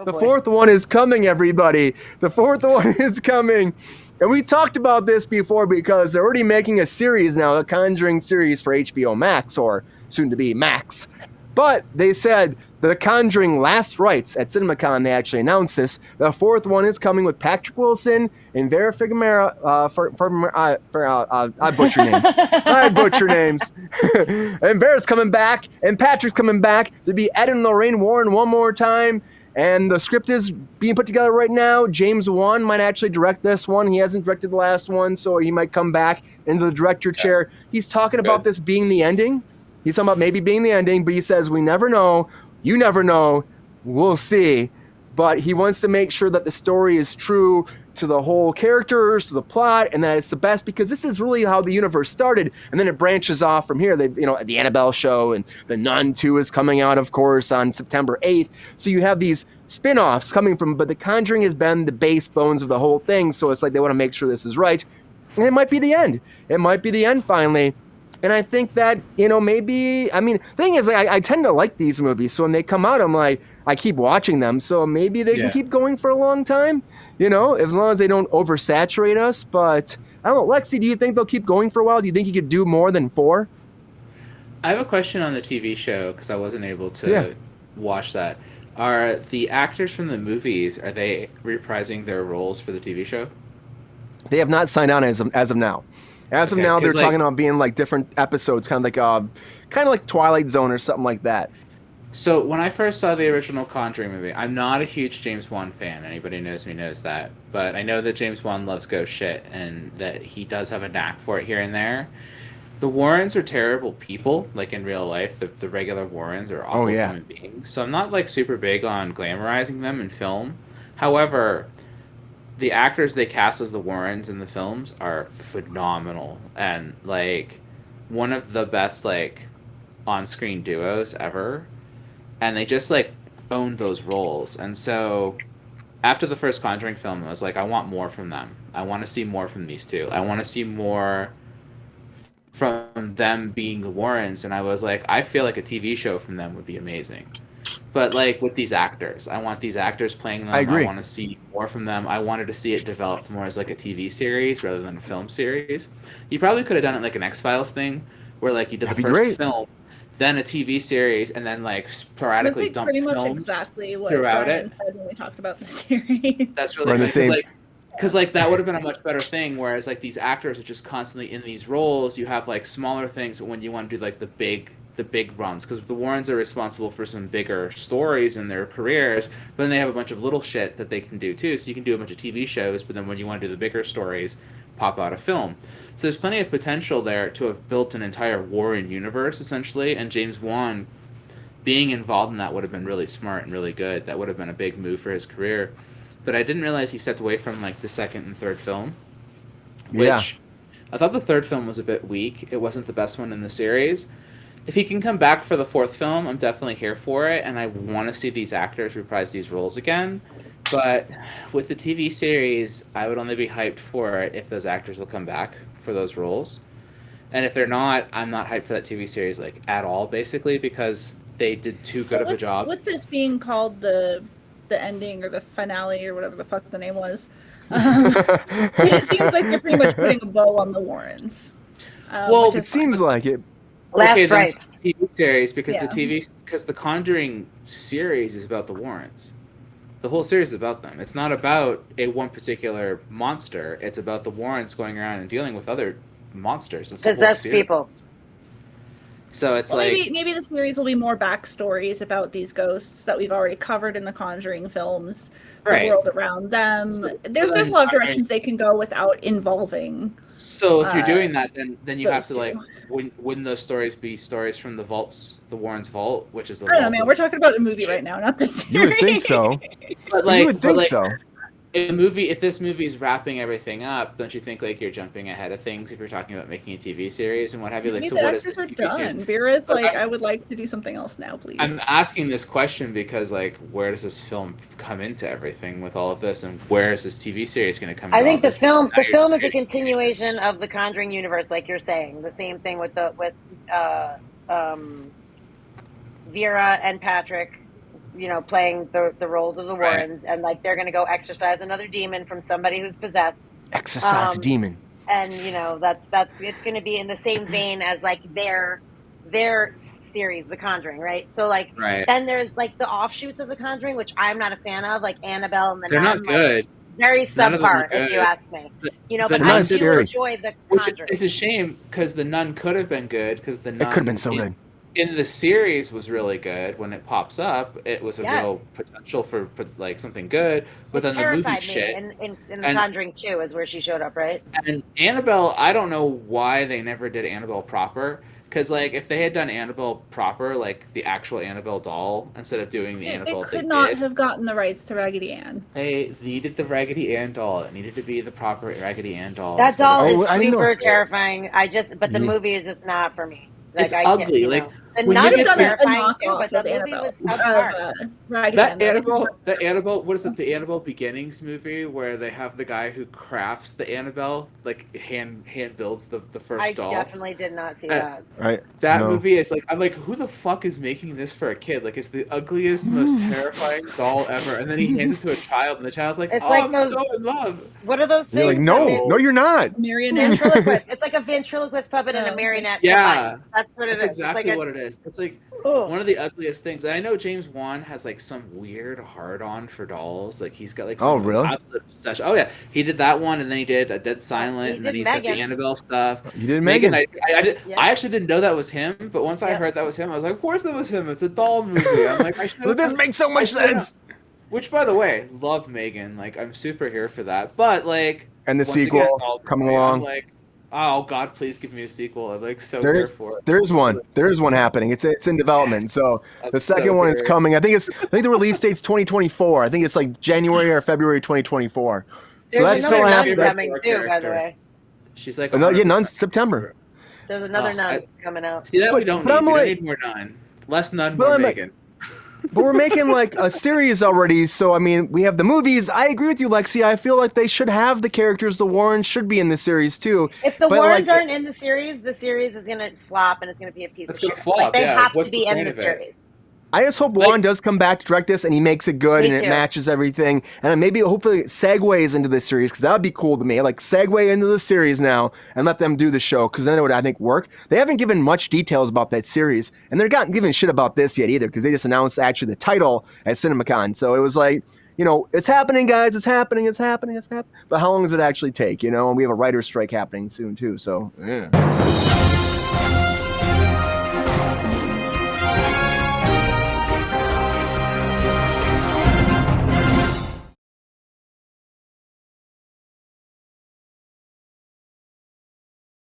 Oh The boy. fourth one is coming, everybody. The fourth one is coming. And we talked about this before because they're already making a series now, a Conjuring series for HBO Max, or soon to be Max. But they said the Conjuring Last Rites at CinemaCon, they actually announced this. The fourth one is coming with Patrick Wilson and Vera Farmiga. I butcher names. I butcher names. And Vera's coming back, and Patrick's coming back to be Ed and Lorraine Warren one more time. And the script is being put together right now. James Wan might actually direct this one. He hasn't directed the last one, so he might come back into the director chair. He's talking about this being the ending. He's talking about maybe being the ending, but he says, we never know. You never know. We'll see. But he wants to make sure that the story is true to the whole characters, to the plot, and that it's the best, because this is really how the universe started, and then it branches off from here. They, the Annabelle show, and the Nun 2 is coming out, of course, on September 8th. So you have these spin-offs coming from, but The Conjuring has been the base bones of the whole thing, so it's like they want to make sure this is right. And it might be the end. It might be the end finally. And I think that, maybe, the thing is, I tend to like these movies. So when they come out, I'm like, I keep watching them. So maybe they can keep going for a long time, as long as they don't oversaturate us. But I don't know. Lexi, do you think they'll keep going for a while? Do you think you could do more than 4? I have a question on the TV show because I wasn't able to watch that. Are the actors from the movies, are they reprising their roles for the TV show? They have not signed on as of now. As of now, they're talking about being like different episodes, kind of like Twilight Zone or something like that. So when I first saw the original Conjuring movie, I'm not a huge James Wan fan. Anybody knows me knows that. But I know that James Wan loves ghost shit and that he does have a knack for it here and there. The Warrens are terrible people, like in real life. The regular Warrens are awful human beings. So I'm not like super big on glamorizing them in film. However, the actors they cast as the Warrens in the films are phenomenal and like one of the best like on-screen duos ever, and they just like own those roles. And so after the first Conjuring film, I was like, I want more from them. I want to see more from these two. I want to see more from them being the Warrens. And I was like, I feel like a TV show from them would be amazing. But like with these actors, I want these actors playing them. I agree. I want to see more from them. I wanted to see it developed more as like a TV series rather than a film series. You probably could have done it like an X-Files thing, where like you did the first film, then a TV series, and then like sporadically dumped films exactly what throughout Brian said when we talked about the series. That's really good because like that would have been a much better thing. Whereas like these actors are just constantly in these roles. You have like smaller things, but when you want to do like the big runs, because the Warrens are responsible for some bigger stories in their careers, but then they have a bunch of little shit that they can do too. So you can do a bunch of TV shows, but then when you want to do the bigger stories, pop out a film. So there's plenty of potential there to have built an entire Warren universe essentially, and James Wan being involved in that would have been really smart and really good. That would have been a big move for his career. But I didn't realize he stepped away from like the second and third film, which I thought the third film was a bit weak. It wasn't the best one in the series. If he can come back for the fourth film, I'm definitely here for it, and I want to see these actors reprise these roles again. But with the TV series, I would only be hyped for it if those actors will come back for those roles. And if they're not, I'm not hyped for that TV series like at all, basically, because they did too good of a job. With this being called the ending or the finale or whatever the fuck the name was, it seems like they're pretty much putting a bow on the Warrens. Well, it seems like it. Last Rites TV series, because the Conjuring series is about the Warrens. The whole series is about them. It's not about one particular monster. It's about the Warrens going around and dealing with other monsters. Possessed people. So it's maybe the series will be more backstories about these ghosts that we've already covered in the Conjuring films, the world around them. There's a lot of directions they can go without involving. So if you're doing that, then you have to like wouldn't those stories be stories from the vaults, the Warrens vault, which is I don't know, man. We're talking about a movie right now, not the series. You would think so. But like, you would think so. If this movie is wrapping everything up, don't you think like you're jumping ahead of things if you're talking about making a TV series and what have you? Like, so what is this TV series? Vera's like, I would like to do something else now, please. I'm asking this question because like, where does this film come into everything with all of this, and where is this TV series going to come? I think the film is a continuation of the Conjuring universe, like you're saying. The same thing with Vera and Patrick playing the roles of the Warrens, and like they're gonna go exorcise another demon from somebody who's possessed. Exorcise the demon. And that's it's gonna be in the same vein as like their series, The Conjuring, right? So like, then there's like the offshoots of The Conjuring, which I'm not a fan of, like Annabelle and the They're Nun. not good. Like, very subpar, if you ask me. But I do enjoy The Conjuring. It's a shame because the Nun could have been good because the Nun it could have been so good. In the series was really good. When it pops up, it was a real potential for like something good. But then the movie shit. In The Conjuring 2 is where she showed up, right? And Annabelle, I don't know why they never did Annabelle proper. Because like if they had done Annabelle proper, like the actual Annabelle doll, instead of doing the Annabelle, they could not have gotten the rights to Raggedy Ann. They needed the Raggedy Ann doll. It needed to be the proper Raggedy Ann doll. That doll is super terrifying. But the movie is just not for me. Like, it's ugly. Like the Nun is terrifying too, but the movie was that Annabelle. What is it? The Annabelle Beginnings movie where they have the guy who crafts the Annabelle, like hand builds the first doll. I definitely did not see that. Right. That movie is like, I'm like, who the fuck is making this for a kid? Like, it's the ugliest, most terrifying doll ever. And then he hands it to a child, and the child's like, I'm so in love. What are those things? You're like, no, you're not. Marionette. Ventriloquist. It's like a ventriloquist puppet and a marionette. Yeah. That's what it is. That's exactly what it is. It's like one of the ugliest things. And I know James Wan has like some weird hard-on for dolls. Like he's got like some absolute obsession. Oh yeah, he did that one, and then he did A Dead Silent, and then he's got the Annabelle stuff. You did Megan. I actually didn't know that was him, but once I heard that was him, I was like, of course that was him. It's a doll movie. I'm like, this makes so much sense. Which, by the way, love Megan. Like I'm super here for that. But like, and the sequel coming along. I'm like, oh God, please give me a sequel. I'm like here for it. There's one happening. It's in development. Yes. So the second one is coming. I think the release date's 2024. I think it's like January or February 2024. There's that's still happening too, by the way. She's like, Nun's September. There's another Nun coming out. See that we don't need. We don't need more Nun. Less Nun, more Megan. But we're making like a series already, so I mean, we have the movies. I agree with you, Lexi. I feel like they should have the characters. The Warrens should be in the series too. If the Warrens aren't in the series is gonna flop and it's gonna be a piece of shit. Like, they have to be in the series. I just hope Wan does come back to direct this and he makes it good and it matches everything. And maybe hopefully it segues into this series because that would be cool to me. Like segue into the series now and let them do the show because then it would, I think, work. They haven't given much details about that series and they're not giving shit about this yet either because they just announced actually the title at CinemaCon. So it was like, it's happening, guys. It's happening. But how long does it actually take? And we have a writer's strike happening soon too. So, yeah.